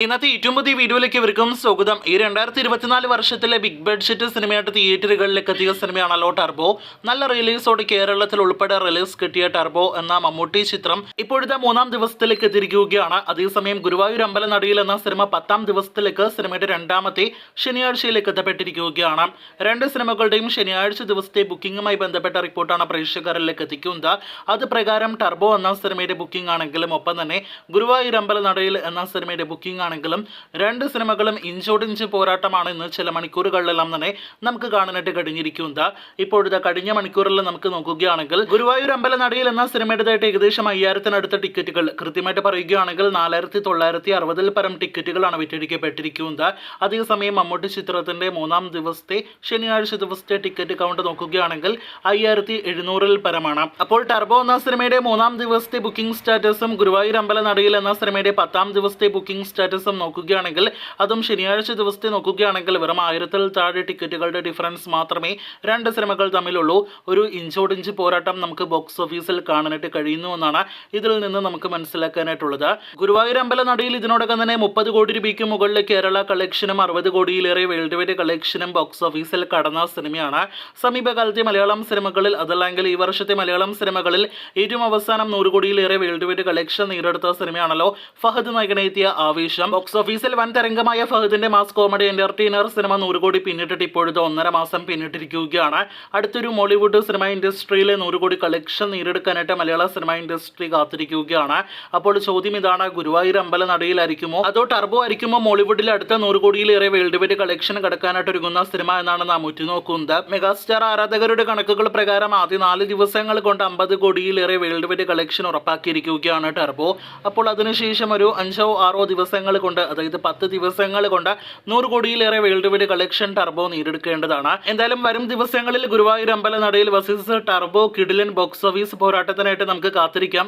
ഇന്നത്തെ ഏറ്റവും പുതിയ വീഡിയോയിലേക്ക് ഇവർക്കും സ്വാഗതം. ഈ 2024 വർഷത്തിലെ ബിഗ് ബഡ്ജറ്റ് സിനിമയായിട്ട് തിയേറ്ററുകളിലേക്ക് എത്തിയ സിനിമയാണല്ലോ ടർബോ. നല്ല റിലീസോടെ കേരളത്തിൽ ഉൾപ്പെടെ റിലീസ് കിട്ടിയ ടർബോ എന്ന മമ്മൂട്ടി ചിത്രം ഇപ്പോഴത്തെ 3-ാം ദിവസത്തിലേക്ക് എത്തിയിരിക്കുകയാണ്. അതേസമയം ഗുരുവായൂർ അമ്പലനടയിൽ എന്ന സിനിമ 10-ാം ദിവസത്തിലേക്ക് സിനിമയുടെ രണ്ടാമത്തെ ശനിയാഴ്ചയിലേക്ക് എത്തപ്പെട്ടിരിക്കുകയാണ്. രണ്ട് സിനിമകളുടെയും ശനിയാഴ്ച ദിവസത്തെ ബുക്കിംഗുമായി ബന്ധപ്പെട്ട റിപ്പോർട്ടാണ് പ്രേക്ഷകരിലേക്ക് എത്തിക്കുന്നത്. അത് പ്രകാരം ടർബോ എന്ന സിനിമയുടെ ബുക്കിംഗ് ആണെങ്കിലും ഒപ്പം തന്നെ ഗുരുവായൂർ അമ്പലനടയിൽ എന്ന സിനിമയുടെ ബുക്കിംഗ് ആണെങ്കിലും രണ്ട് സിനിമകളും ഇഞ്ചോടിഞ്ച് പോരാട്ടമാണ് ഇന്ന് ചില മണിക്കൂറുകളിലെല്ലാം തന്നെ നമുക്ക് കാണാനായിട്ട് കഴിഞ്ഞിരിക്കുന്നത്. ഇപ്പോഴത്തെ കഴിഞ്ഞ മണിക്കൂറിൽ നമുക്ക് നോക്കുകയാണെങ്കിൽ ഗുരുവായൂർ അമ്പലനടയിൽ എന്ന സിനിമയുടേതായിട്ട് ഏകദേശം 5000-നടുത്ത ടിക്കറ്റുകൾ, കൃത്യമായിട്ട് പറയുകയാണെങ്കിൽ 4960-ൽ പരം ടിക്കറ്റുകളാണ് വിറ്റഴിക്കപ്പെട്ടിരിക്കുന്നത്. അതേസമയം മമ്മൂട്ടി ചിത്രത്തിന്റെ 3-ാം ദിവസത്തെ ശനിയാഴ്ച ദിവസത്തെ ടിക്കറ്റ് കൗണ്ട് നോക്കുകയാണെങ്കിൽ 5700-ൽ പരമാണ്. അപ്പോൾ ടർബോ എന്ന സിനിമയുടെ 3-ാം ദിവസത്തെ ബുക്കിംഗ് സ്റ്റാറ്റസും ഗുരുവായൂർ അമ്പലനടയിൽ എന്ന സിനിമയുടെ 10-ാം ദിവസത്തെ ബുക്കിംഗ് സ്റ്റാറ്റസും നോക്കുകയാണെങ്കിൽ അതും ശനിയാഴ്ച ദിവസത്തെ നോക്കുകയാണെങ്കിൽ വെറും 1000-ൽ താഴെ ടിക്കറ്റുകളുടെ ഡിഫറൻസ് മാത്രമേ രണ്ട് സിനിമകൾ തമ്മിലുള്ളൂ. ഒരു ഇഞ്ചോടിഞ്ച് പോരാട്ടം നമുക്ക് ബോക്സ് ഓഫീസിൽ കാണാനായിട്ട് കഴിയുന്നുവെന്നാണ് ഇതിൽ നിന്ന് നമുക്ക് മനസ്സിലാക്കാനായിട്ടുള്ളത്. ഗുരുവായൂർ അമ്പലനടയിൽ ഇതിനോടകം തന്നെ 30 കോടി രൂപയ്ക്ക് മുകളിൽ കേരള കളക്ഷനും 60 കോടിയിലേറെ വേൾഡ് വൈഡ് കളക്ഷനും ബോക്സ് ഓഫീസിൽ കടന്ന സിനിമയാണ്. സമീപകാലത്തെ മലയാളം സിനിമകളിൽ, അതല്ലെങ്കിൽ ഈ വർഷത്തെ മലയാളം സിനിമകളിൽ ഏറ്റവും അവസാനം 100 കോടിയിലേറെ വേൾഡ് വൈഡ് കളക്ഷൻ നേടിയെടുത്ത സിനിമയാണല്ലോ ഫഹദ് നായകനെത്തിയ ആവേശം. ബോക്സ് ഓഫീസിൽ വൻ തരംഗമായ ഫഹദിന്റെ മാസ് കോമഡി എന്റർടൈനർ സിനിമ 100 കോടി പിന്നിട്ടിട്ട് ഇപ്പോഴത്തെ 1.5 മാസം പിന്നിട്ടിരിക്കുകയാണ്. അടുത്തൊരു മോളിവുഡ് സിനിമ ഇൻഡസ്ട്രിയിലെ 100 കോടി കളക്ഷൻ നേടിയെടുക്കാനായിട്ട് മലയാള സിനിമ ഇൻഡസ്ട്രി കാത്തിരിക്കുകയാണ്. അപ്പോൾ ചോദ്യം ഇതാണ്, ഗുരുവായൂർ അമ്പലനടയിലായിരിക്കുമോ അതോ ടർബോ ആയിരിക്കുമോ മോളിവുഡിലെ അടുത്ത 100 കോടിയിലേറെ വേൾഡ് വൈഡ് കളക്ഷൻ കടക്കാനായിട്ട് ഒരുങ്ങുന്ന സിനിമ എന്നാണ് നാം ഉറ്റുനോക്കുന്നത്. മെഗാസ്റ്റാർ ആരാധകരുടെ കണക്കുകൾ പ്രകാരം ആദ്യ 4 ദിവസങ്ങൾ കൊണ്ട് 50 കോടിയിലേറെ വേൾഡ് വൈഡ് കളക്ഷൻ ഉറപ്പാക്കിയിരിക്കുകയാണ് ടർബോ. അപ്പോൾ അതിനുശേഷം ഒരു 5-6 ദിവസങ്ങൾ കൊണ്ട്, അതായത് 10 ദിവസങ്ങൾ കൊണ്ട് 100 കോടിയിലേറെ വേൾഡ് വൈഡ് കളക്ഷൻ ടർബോ നേടിയെടുക്കേണ്ടതാണ്. എന്തായാലും വരും ദിവസങ്ങളിൽ ഗുരുവായൂർ അമ്പലനടയിൽ വേഴ്സസ് ടർബോ കിടിലൻ ബോക്സ് ഓഫീസ് പോരാട്ടത്തിനായിട്ട് നമുക്ക് കാത്തിരിക്കാം.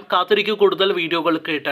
കൂടുതൽ വീഡിയോകൾ കേട്ട്.